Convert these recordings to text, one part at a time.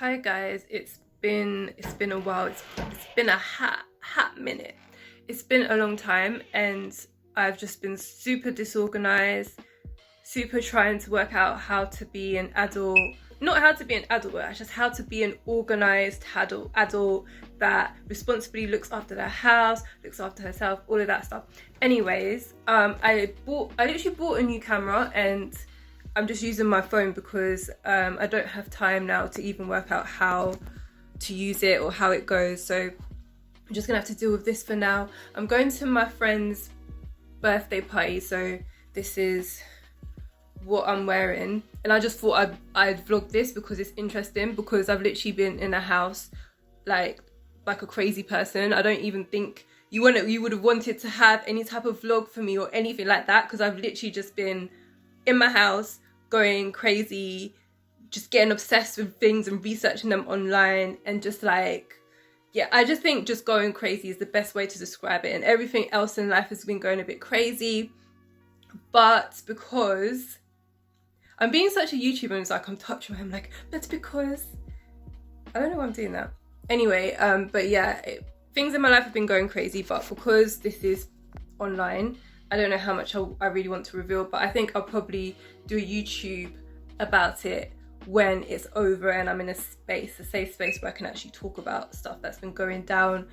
Hi guys, it's been a while. It's been a hot minute. It's been a long time and I've just been super disorganized, super trying to work out how to be an adult. Not how to be an adult, but just how to be an organized adult that responsibly looks after their house, looks after herself, all of that stuff. Anyways, I literally bought a new camera and I'm just using my phone because I don't have time now to even work out how to use it or how it goes. So I'm just gonna have to deal with this for now. I'm going to my friend's birthday party, so this is what I'm wearing. And I just thought I'd vlog this because it's interesting, because I've literally been in a house like a crazy person. I don't even think you would have wanted to have any type of vlog for me or anything like that, because I've literally just been in my house going crazy, just getting obsessed with things and researching them online, and just like, yeah, I just think just going crazy is the best way to describe it. And everything else in life has been going a bit crazy, but because I'm being such a YouTuber, and it's like I'm touching him like, that's because I don't know why I'm doing that. Anyway, but yeah, things in my life have been going crazy, but because this is online, I don't know how much I really want to reveal, but I think I'll probably do a YouTube about it when it's over and I'm in a safe space where I can actually talk about stuff that's been going down.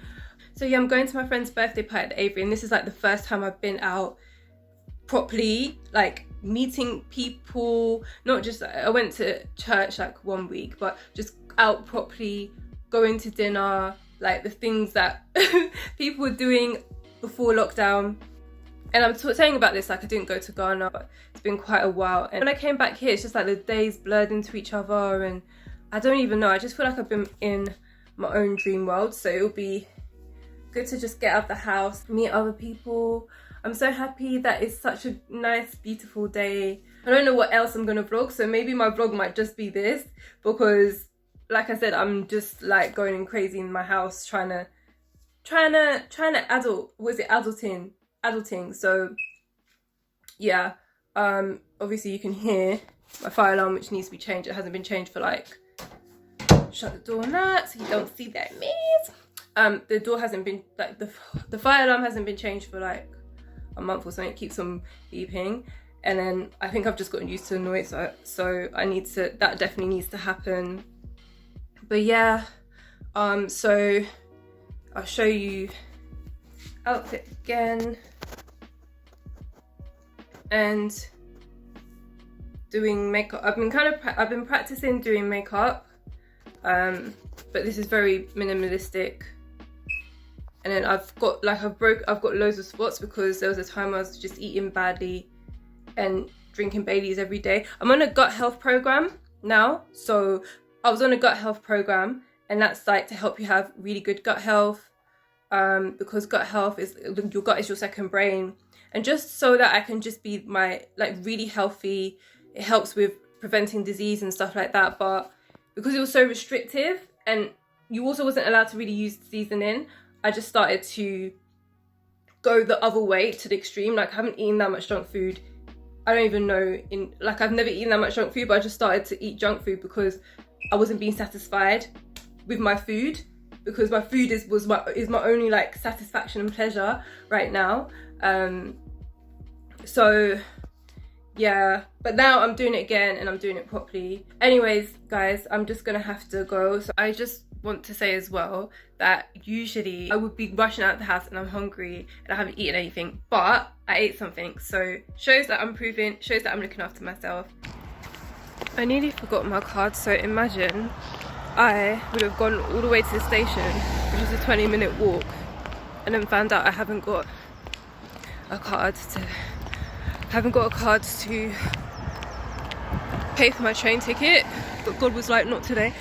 So yeah, I'm going to my friend's birthday party at the Avery, and this is like the first time I've been out properly, like meeting people. Not just, I went to church like 1 week, but just out properly, going to dinner, like the things that people were doing before lockdown. And I'm saying about this like I didn't go to Ghana, but it's been quite a while. And when I came back here, it's just like the days blurred into each other, and I don't even know. I just feel like I've been in my own dream world. So it'll be good to just get out of the house, meet other people. I'm so happy that it's such a nice, beautiful day. I don't know what else I'm gonna vlog, so maybe my vlog might just be this, because like I said, I'm just like going crazy in my house trying to adulting. So yeah, obviously you can hear my fire alarm, which needs to be changed. It hasn't been changed for like, shut the door on that so you don't see that mess. The door hasn't been, like the fire alarm hasn't been changed for like a month or something. It keeps on beeping, and then I think I've just gotten used to the noise, so that definitely needs to happen. But yeah, so I'll show you outfit again, and doing makeup. I've been practicing doing makeup, but this is very minimalistic. And then I've got loads of spots because there was a time I was just eating badly and drinking Baileys every day. I'm on a gut health program now, so I was on a gut health program, and that's like to help you have really good gut health. Because gut health is, your gut is your second brain, and just so that I can just be really healthy. It helps with preventing disease and stuff like that. But because it was so restrictive, and you also wasn't allowed to really use seasoning, I just started to go the other way to the extreme. Like, I haven't eaten that much junk food. I don't even know, I've never eaten that much junk food, but I just started to eat junk food because I wasn't being satisfied with my food. Because my food is my only like satisfaction and pleasure right now. So yeah, but now I'm doing it again, and I'm doing it properly. Anyways, guys, I'm just gonna have to go. So I just want to say as well that usually I would be rushing out of the house and I'm hungry and I haven't eaten anything, but I ate something, so shows that I'm improving, shows that I'm looking after myself. I nearly forgot my card, so imagine I would have gone all the way to the station, which is a 20-minute walk, and then found out I haven't got a card to pay for my train ticket. But God was like, not today.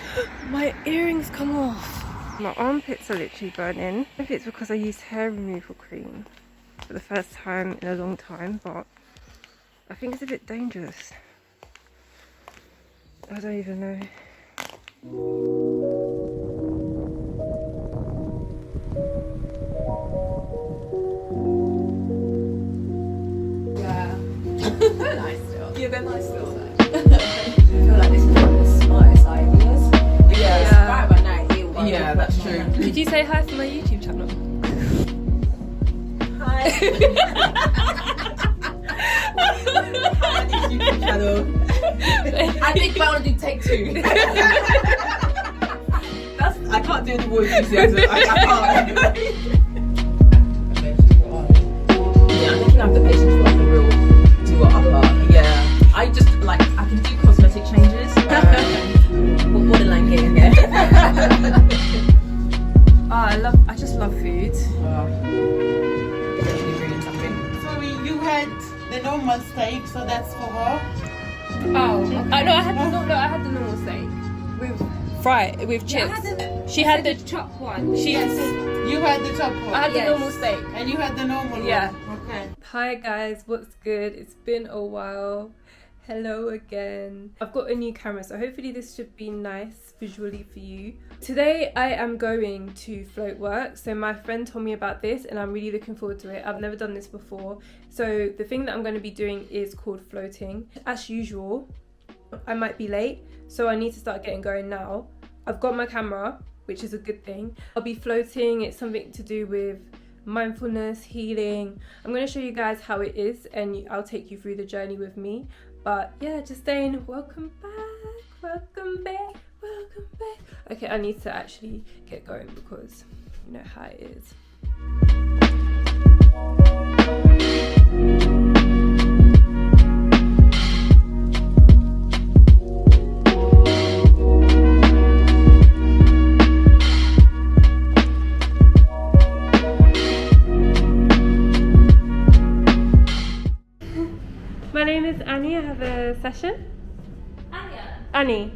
My earrings come off. My armpits are literally burning. I think it's because I used hair removal cream for the first time in a long time, but I think it's a bit dangerous. I don't even know. Yeah. They're nice still. Yeah, they're nice still. I feel like this is one of the smartest ideas. Yeah. Could you say hi for my YouTube channel? Hi. Hi, YouTube channel. I think I want to do take 2. I can't do the voice enthusiasm. I can't. Yeah, I think you have the patience for like a real do a upper. Yeah. I just like I can do cosmetic changes. Borderline game, yeah. I just love food. Sorry, you had the normal steak, so that's for her. Oh, I had the normal steak with chips. She had the chopped one. You had the top one. I had the normal steak. And you had the normal Yeah. one. Okay. Hi guys, what's good? It's been a while. Hello again. I've got a new camera, so hopefully this should be nice visually for you. Today I am going to float work. So my friend told me about this and I'm really looking forward to it. I've never done this before. So the thing that I'm going to be doing is called floating. As usual, I might be late, so I need to start getting going now. I've got my camera, which is a good thing. I'll be floating. It's something to do with mindfulness, healing. I'm going to show you guys how it is and I'll take you through the journey with me. But yeah, just saying welcome back, welcome back, welcome back. Okay, I need to actually get going because you know how it is. My name is Annie. I have a session. Annie.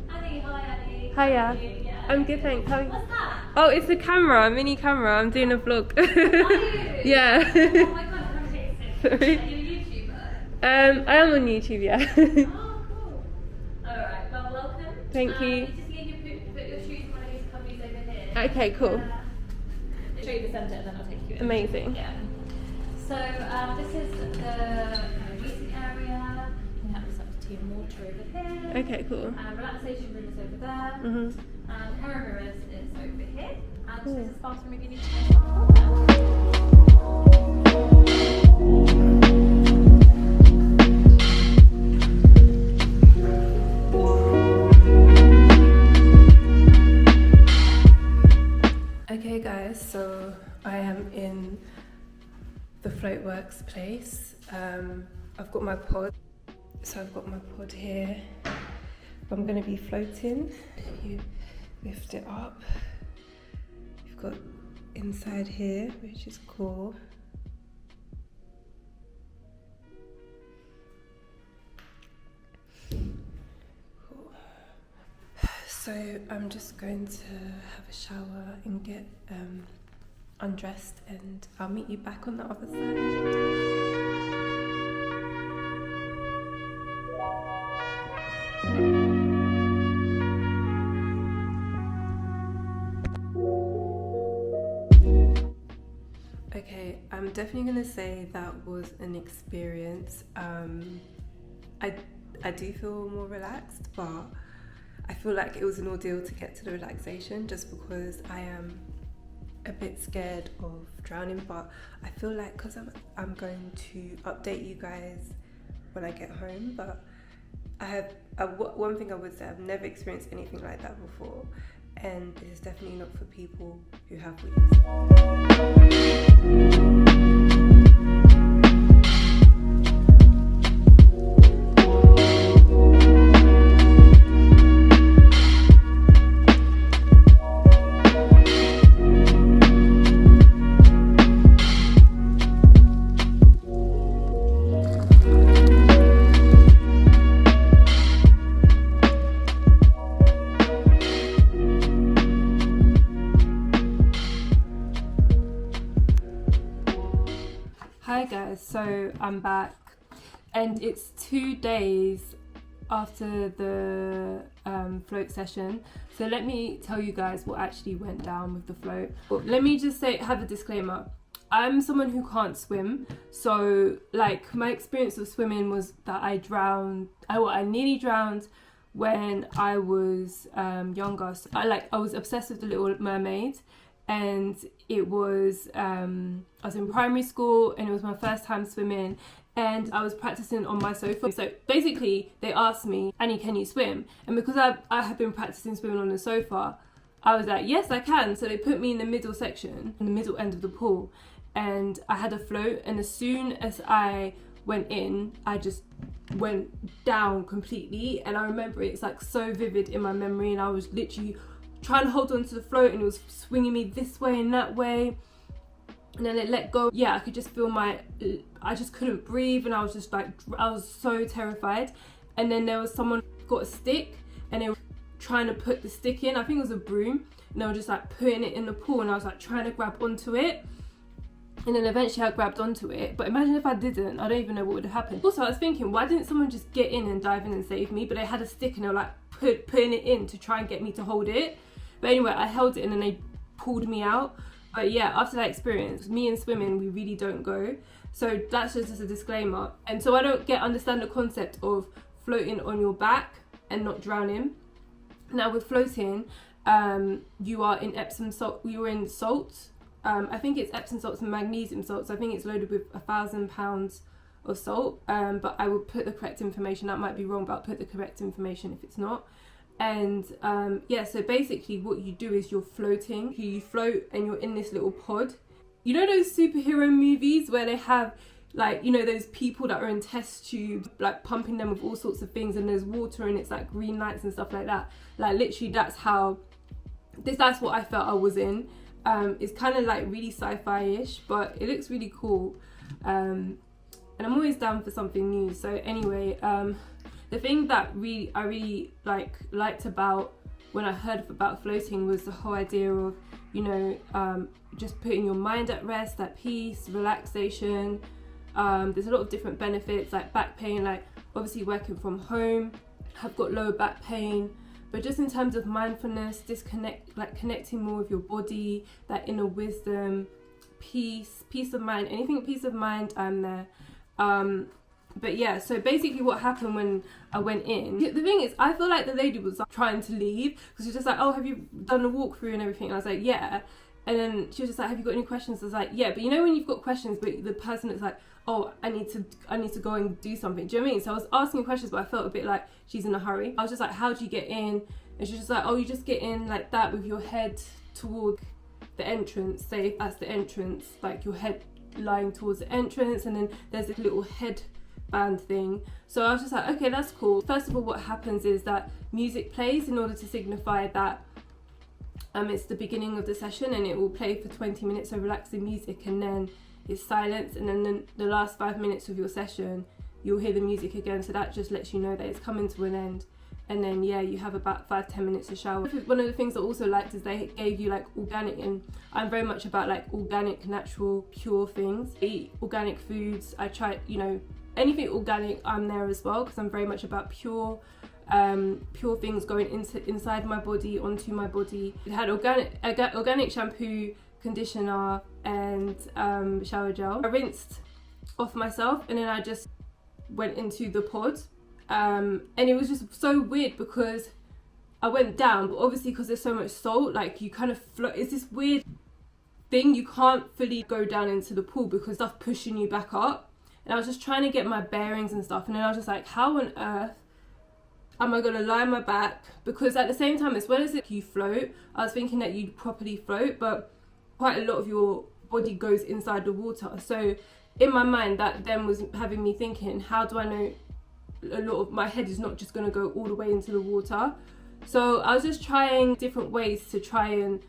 Annie, hi Annie. Hiya. How are you? Yeah. I'm good, thanks. How are you? What's that? Oh, it's a camera, a mini camera. I'm doing a vlog. Are you? Yeah. Oh my god, I'm amazing. Sorry. Are you a YouTuber? I am on YouTube, yeah. Oh, cool. Alright, well, welcome. Thank you. You just need to put your shoes in one of these cubbies over here. Okay, cool. I'll show you the centre and then I'll take you in. Amazing. Yeah. So, this is the waiting area. You have this up to tea and water over here. Okay, cool. Relaxation room is over there. Mhm. Camera mirrors is over here. And Cool. this is bathroom if you need to change. Okay guys, so I am in the Floatworks place. I've got my pod. So I've got my pod here. I'm gonna be floating. You lift it up. You've got inside here, which is cool. Cool. So I'm just going to have a shower and get undressed, and I'll meet you back on the other side. Okay, I'm definitely gonna say that was an experience. I do feel more relaxed, but I feel like it was an ordeal to get to the relaxation just because I am a bit scared of drowning. But I feel like because I'm going to update you guys when I get home. But one thing I would say, I've never experienced anything like that before, and this is definitely not for people who have Hi guys, so I'm back and it's 2 days after the float session. So let me tell you guys what actually went down with the float. Well, let me just have a disclaimer. I'm someone who can't swim, so like my experience of swimming was that I nearly drowned when I was younger. So I was obsessed with The Little Mermaid, and it was I was in primary school, and it was my first time swimming, and I was practicing on my sofa. So basically they asked me, Annie, can you swim? And because I had been practicing swimming on the sofa, I was like, yes, I can. So they put me in the middle section, in the middle end of the pool, and I had a float, and as soon as I went in, I just went down completely. And I remember it's like so vivid in my memory, and I was literally trying to hold on to the float, and it was swinging me this way and that way, and then it let go. Yeah, I could just feel I just couldn't breathe, and I was just like, I was so terrified. And then there was someone got a stick, and they were trying to put the stick in, I think it was a broom, and they were just like putting it in the pool, and I was like trying to grab onto it, and then eventually I grabbed onto it. But imagine if I didn't, I don't even know what would have happened. Also, I was thinking, why didn't someone just get in and dive in and save me? But they had a stick, and they were like putting it in to try and get me to hold it. But anyway, I held it, and then they pulled me out. But yeah, after that experience, me and swimming, we really don't go. So that's just a disclaimer. And so I don't understand the concept of floating on your back and not drowning. Now with floating, you are in Epsom salt. We were in salts. I think it's Epsom salts and magnesium salts. I think it's loaded with 1,000 pounds of salt. But I will put the correct information. That might be wrong, but I'll put the correct information if it's not. And yeah, so basically what you do is you're floating. You float, and you're in this little pod. You know those superhero movies where they have, like, you know, those people that are in test tubes, like pumping them with all sorts of things, and there's water, and it's like green lights and stuff like that. Like literally that's what I felt I was in. It's kind of like really sci-fi-ish, but it looks really cool. And I'm always down for something new. So anyway, the thing that I really liked about when I heard about floating was the whole idea of, you know, just putting your mind at rest, at peace, relaxation. There's a lot of different benefits, like back pain, like obviously working from home, I've got lower back pain, but just in terms of mindfulness, connecting more with your body, that inner wisdom, peace of mind, anything peace of mind, I'm there. But yeah, so basically what happened when I went in, the thing is, I feel like the lady was trying to leave, because she was just like, oh, have you done the walkthrough and everything? And I was like, yeah. And then she was just like, have you got any questions? I was like, yeah. But you know when you've got questions, but the person is like, oh, I need to go and do something. Do you know what I mean? So I was asking questions, but I felt a bit like she's in a hurry. I was just like, how do you get in? And she was just like, oh, you just get in like that with your head toward the entrance. Say if that's the entrance, like your head lying towards the entrance, and then there's a little head band thing. So I was just like, okay, that's cool. First of all, what happens is that music plays in order to signify that it's the beginning of the session, and it will play for 20 minutes of relaxing music, and then it's silence, and then the last 5 minutes of your session you'll hear the music again, so that just lets you know that it's coming to an end. And then yeah, you have about 5-10 minutes to shower. One of the things I also liked is they gave you like organic, and I'm very much about like organic, natural, pure things. I eat organic foods. I try, you know, anything organic, I'm there as well, because I'm very much about pure things going inside my body, onto my body. It had organic shampoo, conditioner, and shower gel. I rinsed off myself, and then I just went into the pod, and it was just so weird because I went down, but obviously because there's so much salt, like you kind of float. It's this weird thing, you can't fully go down into the pool because stuff pushing you back up. And I was just trying to get my bearings and stuff, and then I was just like, how on earth am I gonna lie on my back? Because at the same time, as well as you float, I was thinking that you'd properly float, but quite a lot of your body goes inside the water. So in my mind, that then was having me thinking, how do I know a lot of my head is not just going to go all the way into the water? So I was just trying different ways to try and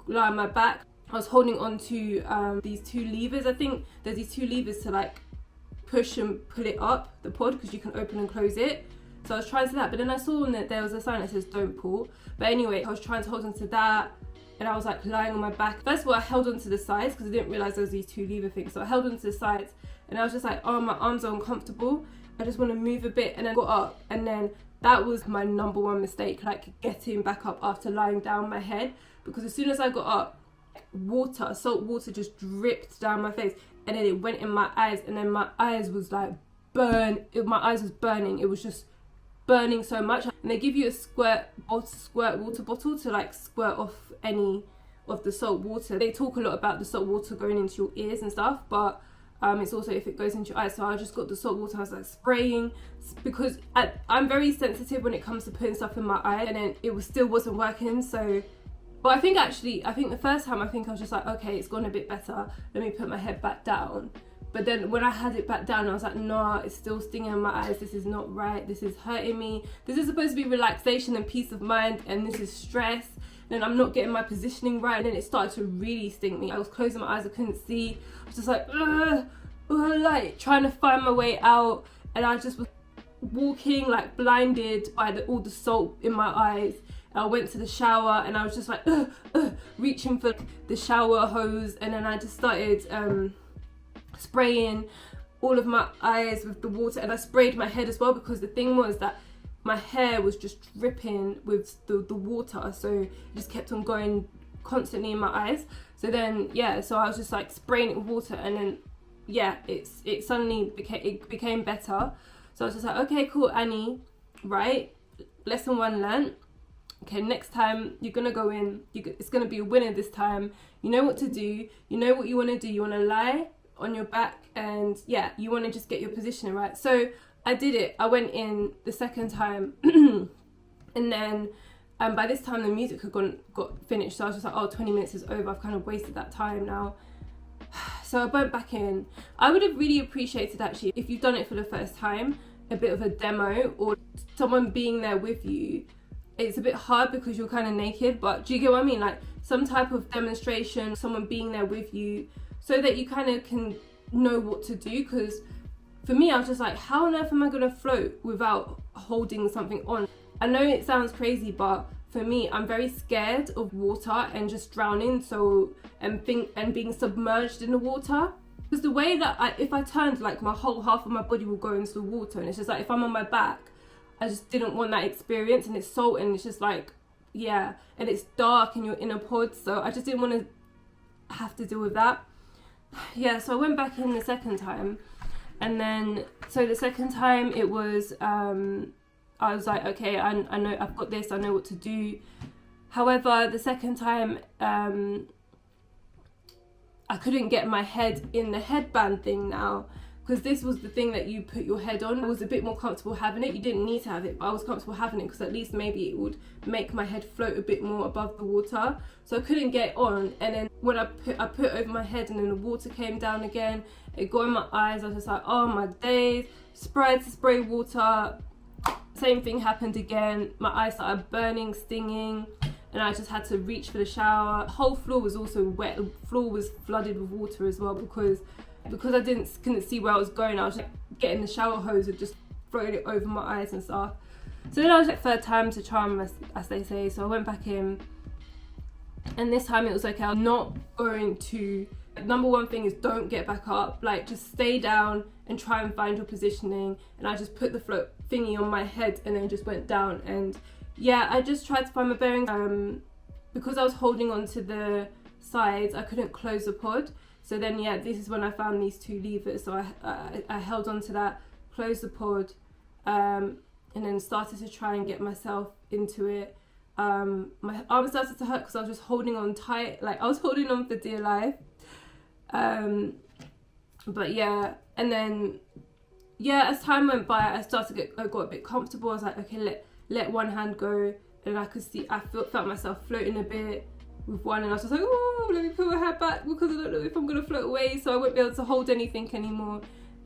lie on my back. I was holding on to these two levers. I think there's these two levers to like push and pull it up, the pod, because you can open and close it. So I was trying to do that, but then I saw that there was a sign that says don't pull. But anyway, I was trying to hold on to that, and I was like lying on my back. First of all, I held on to the sides because I didn't realise there was these two lever things. So I held on to the sides, and I was just like, oh, my arms are uncomfortable. I just want to move a bit, and then got up, and then that was my number one mistake, like getting back up after lying down my head, because as soon as I got up, salt water just dripped down my face, and then it went in my eyes, and then my eyes was like my eyes was burning. It was just burning so much. And they give you a squirt water bottle to like squirt off any of the salt water. They talk a lot about the salt water going into your ears and stuff, but it's also if it goes into your eyes. So I just got the salt water. I was like spraying, because I'm very sensitive when it comes to putting stuff in my eye, and then it still wasn't working. So, but I think the first time I was just like, okay, it's gone a bit better. Let me put my head back down. But then when I had it back down, I was like, nah, it's still stinging in my eyes. This is not right. This is hurting me. This is supposed to be relaxation and peace of mind, and this is stress. And I'm not getting my positioning right. And then it started to really sting me. I was closing my eyes. I couldn't see. I was just like, like trying to find my way out. And I just was walking like blinded by all the salt in my eyes. And I went to the shower and I was just like, reaching for the shower hose. And then I just started spraying all of my eyes with the water, and I sprayed my head as well, because the thing was that my hair was just dripping with the water, so it just kept on going constantly in my eyes. So then so I was just like spraying it with water, and then it suddenly became better. So I was just like, okay, cool, Annie, right, lesson 1 learned. Okay, next time you're gonna go in, it's gonna be a winner this time. You know what to do, you know what you want to do. You want to lie on your back, and you want to just get your positioning right. So I did it. I went in the second time and then by this time the music had got finished, so I was just like, 20 minutes is over, I've kind of wasted that time now. So I went back in. I would have really appreciated, actually, if you've done it for the first time, a bit of a demo or someone being there with you. It's a bit hard because you're kind of naked, but do you get what I mean? Like some type of demonstration, someone being there with you, so that you kind of can know what to do. Because for me, I was just like, how on earth am I going to float without holding something on? I know it sounds crazy, but for me, I'm very scared of water and just drowning, and being submerged in the water. Because the way that if I turned, like my whole half of my body will go into the water, and it's just like, if I'm on my back, I just didn't want that experience. And it's salt, and it's just like, and it's dark and you're in a pod, so I just didn't want to have to deal with that. So I went back in the second time, and then so the second time it was I was like, okay, I know I've got this, I know what to do. However, the second time I couldn't get my head in the headband thing now, because this was the thing that you put your head on. I was a bit more comfortable having it. You didn't need to have it, but I was comfortable having it because at least maybe it would make my head float a bit more above the water. So I couldn't get on, and then when I put over my head, and then the water came down again. It got in my eyes. I was just like, oh my days. Spray water. Same thing happened again. My eyes started burning, stinging, and I just had to reach for the shower. The whole floor was also wet. The floor was flooded with water as well, because I couldn't see where I was going. I was just getting the shower hose and just throwing it over my eyes and stuff. So then I was like, third time to charm, as they say. So I went back in, and this time it was okay. I'm not going to. Number one thing is don't get back up. Like, just stay down and try and find your positioning. And I just put the float thingy on my head and then just went down. And I just tried to find my bearings. Because I was holding on to the sides, I couldn't close the pod. So then this is when I found these 2 levers. So I held on to that, closed the pod, and then started to try and get myself into it. My arm started to hurt because I was just holding on tight. Like, I was holding on for dear life. And then as time went by, I got a bit comfortable. I was like, okay, let one hand go, and I felt myself floating a bit with one, and I was just like, oh, let me put my head back because I don't know if I'm gonna float away, so I won't be able to hold anything anymore.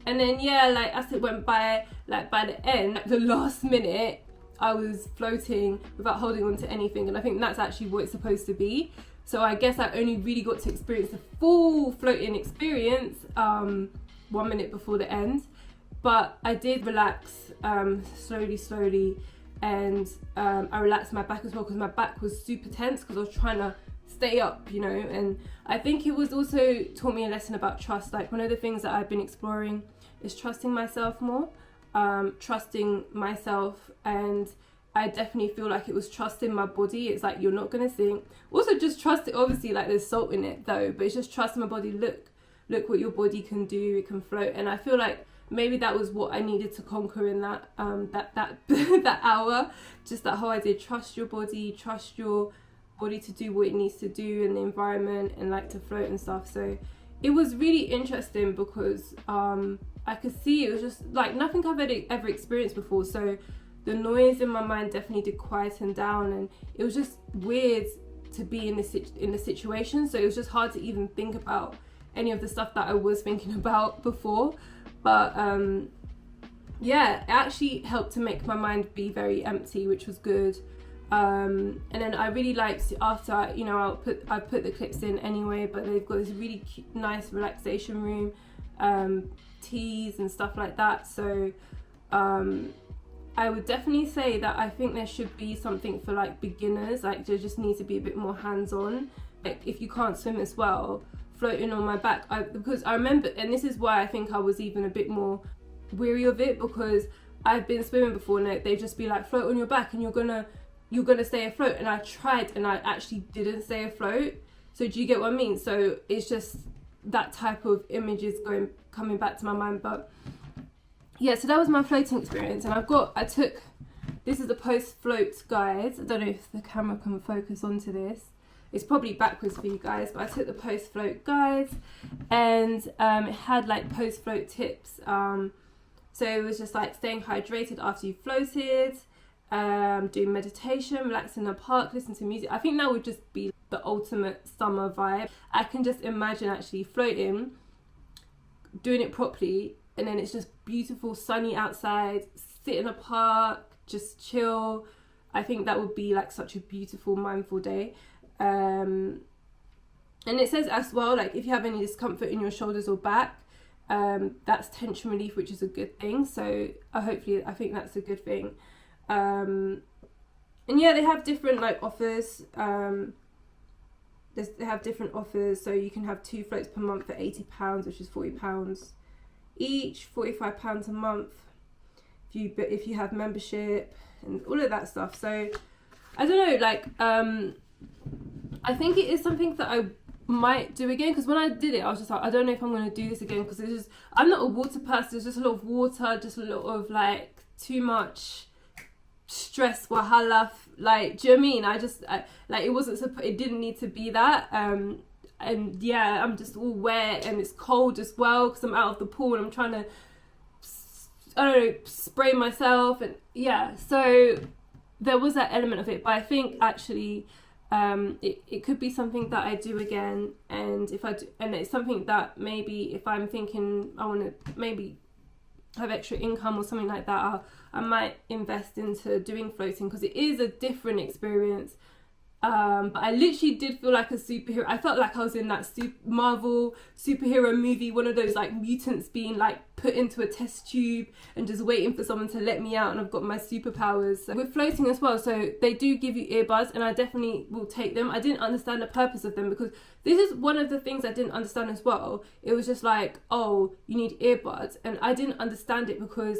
And then as it went by, like by the end, the last minute, I was floating without holding on to anything, and I think that's actually what it's supposed to be. So I guess I only really got to experience the full floating experience 1 minute before the end. But I did relax slowly, and I relaxed my back as well, because my back was super tense because I was trying to stay up, and I think it was also taught me a lesson about trust. Like, one of the things that I've been exploring is trusting myself more, and I definitely feel like it was trusting my body. It's like, you're not gonna sink. Also, just trust it. Obviously, like, there's salt in it though, but it's just trusting my body. Look what your body can do. It can float. And I feel like maybe that was what I needed to conquer in that that hour. Just that whole idea: trust your body, trust your body to do what it needs to do in the environment and like to float and stuff. So it was really interesting because I could see it was just like nothing I've ever experienced before. So the noise in my mind definitely did quieten down, and it was just weird to be in the situation. So it was just hard to even think about any of the stuff that I was thinking about before. But yeah, it actually helped to make my mind be very empty, which was good. And then I really liked, after I put the clips in anyway, but they've got this really cute, nice relaxation room, teas and stuff like that. So I would definitely say that I think there should be something for like beginners. Like there just needs to be a bit more hands-on. Like if you can't swim as well, floating on my back, because I remember, and this is why I think I was even a bit more weary of it, because I've been swimming before and they just be like, float on your back and you're gonna stay afloat, and I tried and I actually didn't stay afloat. So do you get what I mean? So it's just that type of images coming back to my mind. But yeah, so that was my floating experience, and this is the post float guide. I don't know if the camera can focus onto this. It's probably backwards for you guys, but I took the post float guides, and it had like post float tips. So it was just like staying hydrated after you floated, doing meditation, relaxing in the park, listening to music. I think that would just be the ultimate summer vibe. I can just imagine actually floating, doing it properly, and then it's just beautiful sunny outside, sit in a park, just chill. I think that would be like such a beautiful mindful day. And it says as well, like if you have any discomfort in your shoulders or back, that's tension relief, which is a good thing. So I think that's a good thing. And yeah, they have different like offers. They have different offers, so you can have 2 floats per month for £80, which is £40 each, £45 a month if you have membership and all of that stuff. So I don't know, like I think it is something that I might do again, because when I did it I was just like, I don't know if I'm going to do this again, because I'm not a water person. There's just a lot of water, just a lot of like too much stress, wahala, like, do you know what I mean? It didn't need to be that. And yeah, I'm just all wet and it's cold as well because I'm out of the pool and I'm trying to, I don't know, spray myself, and yeah, so there was that element of it. But I think actually it could be something that I do again, and and it's something that maybe if I'm thinking I want to maybe have extra income or something like that, I might invest into doing floating, because it is a different experience. But I literally did feel like a superhero. I felt like I was in that Marvel superhero movie, one of those like mutants being like put into a test tube and just waiting for someone to let me out, and I've got my superpowers. So we're floating as well, so they do give you earbuds, and I definitely will take them. I didn't understand the purpose of them, because this is one of the things I didn't understand as well. It was just like, oh, you need earbuds, and I didn't understand it because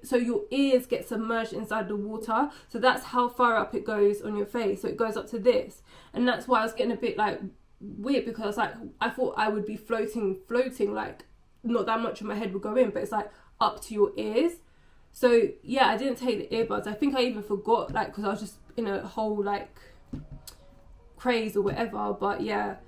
so your ears get submerged inside the water, so that's how far up it goes on your face, so it goes up to this, and that's why I was getting a bit like weird, because like I thought I would be floating like not that much of my head would go in, but it's like up to your ears. So yeah, I didn't take the earbuds. I think I even forgot, like, because I was just in a whole like craze or whatever. But yeah,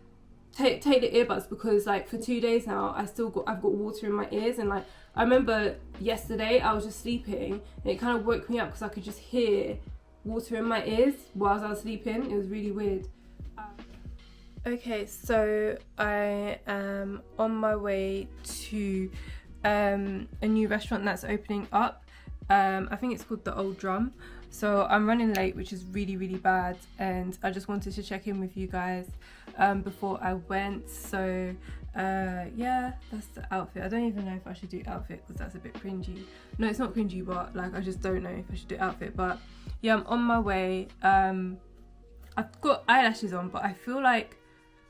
take the earbuds, because like for 2 days now I've got water in my ears, and like I remember yesterday I was just sleeping and it kind of woke me up because I could just hear water in my ears whilst I was sleeping. It was really weird. Okay, so I am on my way to a new restaurant that's opening up. I think it's called the Old Drum. So I'm running late, which is really, really bad, and I just wanted to check in with you guys before I went. So yeah, that's the outfit. I don't even know if I should do outfit because that's a bit cringy. No, it's not cringy, but like I just don't know if I should do outfit. But yeah, I'm on my way. I've got eyelashes on, but I feel like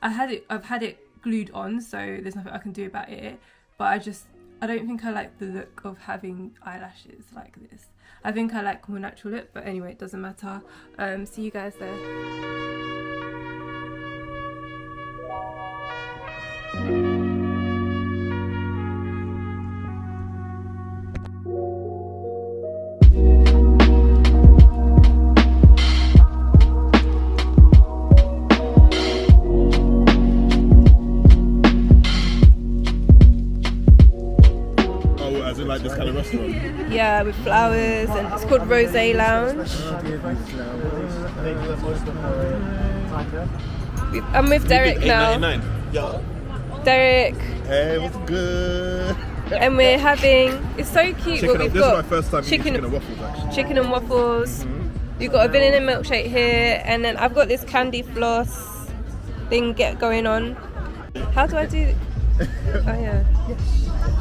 I've had it glued on, so there's nothing I can do about it. But I don't think I like the look of having eyelashes like this. I think I like more natural look, but anyway, it doesn't matter. See you guys there. as in like this kind of restaurant. Yeah, with flowers, and it's called Rose Lounge. I'm with Derek now. $8.99. Yeah. Derek. Hey, what's good? And we're having, it's so cute what we've This got. is my first time eating chicken and waffles actually. Chicken and waffles. We've got a vanilla milkshake here, and then I've got this candy floss thing going on. How do I do? Oh yeah.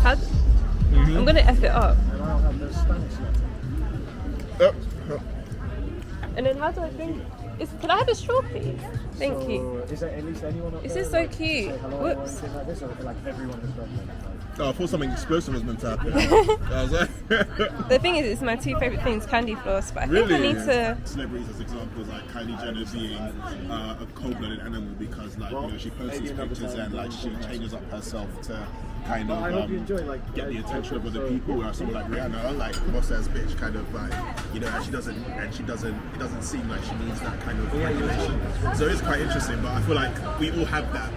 How? I'm gonna F it up. And then how do I drink? Can I have a straw, please? Thank you. Is there at least anyone up This there is so cute. Whoops. like this, or like everyone has got them? Oh, I thought something explosive was meant to happen. I was like, The thing is, it's my two favourite things, candy floss, but I really? think I need to... Celebrities as examples, like Kylie Jenner being a cold-blooded animal because, like, you know, she posts these pictures and like she changes up herself to kind of get the attention of other people. Whereas someone like Rihanna, like boss ass bitch, kind of like, you know, and it doesn't seem like she needs that kind of regulation. So it's quite interesting. But I feel like we all have that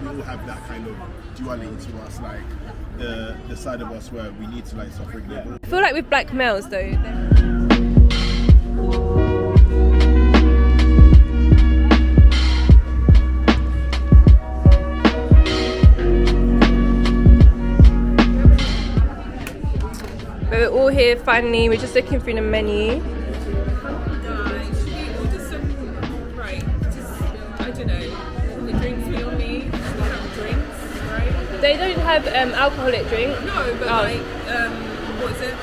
kind of duality to us, like the side of us where we need to like self-regulate. I feel like with black males though, we're all here finally. We're just looking through the menu. They don't have alcoholic drink. No, but what is it?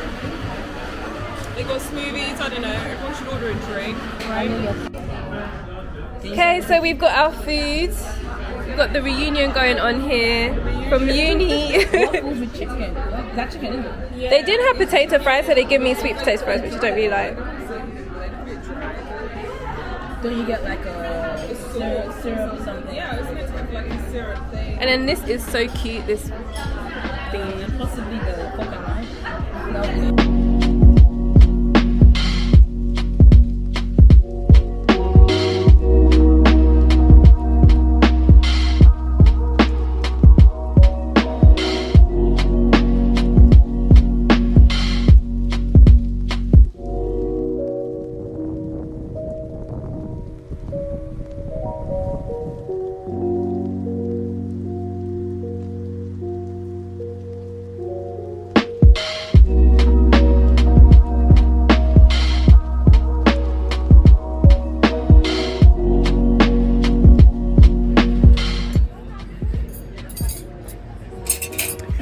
They got smoothies, I don't know, everyone should order a drink, right? Okay, so we've got our food. We've got the reunion going on here from uni. Waffles with chicken. Is that chicken, isn't it? They did have potato fries, so they give me sweet potato fries, which I don't really like. Don't you get like a syrup or something? Yeah, it's meant to have like a syrup thing. And then this is so cute, this thing. And possibly the coconut.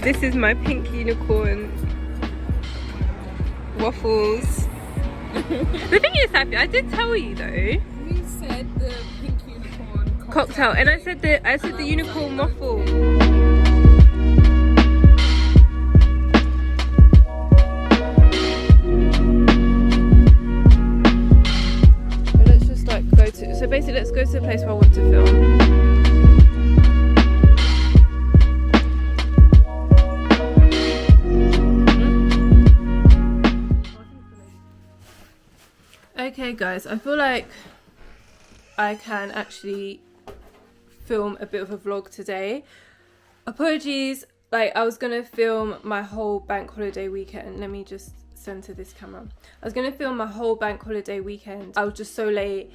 This is my pink unicorn waffles. The thing is, Happy, I did tell you though. You said the pink unicorn Cocktail, and I said the unicorn waffle. So let's just like go to. So basically, let's go to the place where I want to film. Okay guys, I feel like I can actually film a bit of a vlog today. Apologies, like I was gonna film my whole bank holiday weekend. Let me just center this camera. I was gonna film my whole bank holiday weekend. I was just so late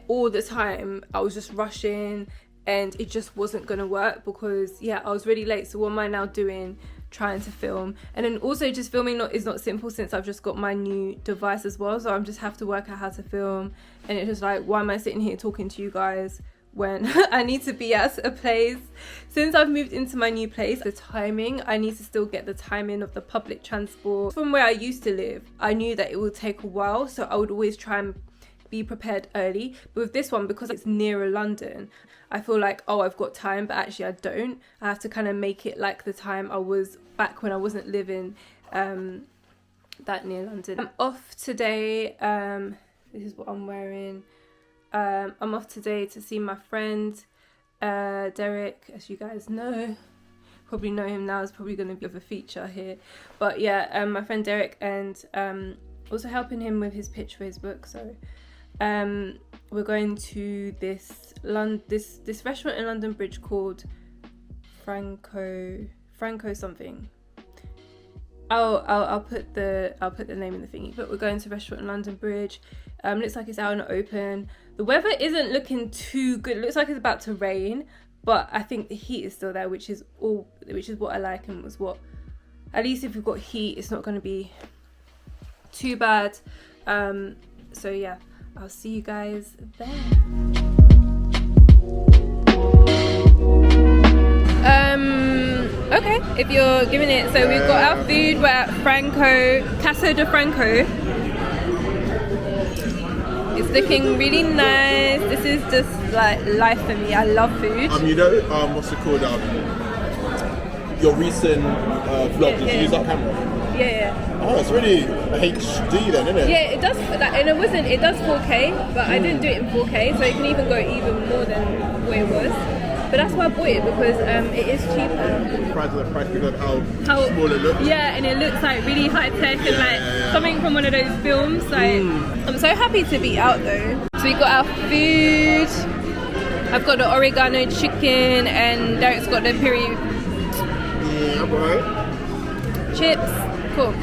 all the time. I was just rushing and it just wasn't gonna work because yeah, I was really late. So what am I now doing? Trying to film, and then also just filming is not simple since I've just got my new device as well, so I just have to work out how to film, and it's just like, why am I sitting here talking to you guys when I need to be at a place? Since I've moved into my new place, the timing, I need to still get the timing of the public transport. From where I used to live, I knew that it would take a while, so I would always try and be prepared early. But with this one, because it's nearer London, I feel like, oh, I've got time, but actually I don't. I have to kind of make it like the time I was back when I wasn't living that near London. I'm off today. This is what I'm wearing. I'm off today to see my friend Derek, as you guys know. Probably know him now. It's probably going to be of a feature here. But yeah, my friend Derek, and also helping him with his pitch for his book. So we're going to this restaurant in London Bridge called Franco something. I'll put the name in the thingy. But we're going to a restaurant in London Bridge. Looks like it's out and open. The weather isn't looking too good. It looks like it's about to rain, but I think the heat is still there, which is what I like, and was what, at least if we've got heat, it's not going to be too bad. So yeah, I'll see you guys there. Okay, if you're giving it, so we've got our food. We're at Casa de Franco. It's looking really nice. This is just like life for me. I love food. You know, what's it called? Your recent vlog. Did you use that camera? Yeah. Oh, it's really HD then, isn't it? Yeah, it does. And it does 4K, but I didn't do it in 4K, so it can even go even more than what it was. But that's why I bought it, because it is cheaper. Price because of how small it looks. Yeah, and it looks like really high tech and like something from one of those films. Like, I'm so happy to be out though. So we got our food. I've got the oregano chicken, and Derek's got the peri Yeah, right. chips. Cool.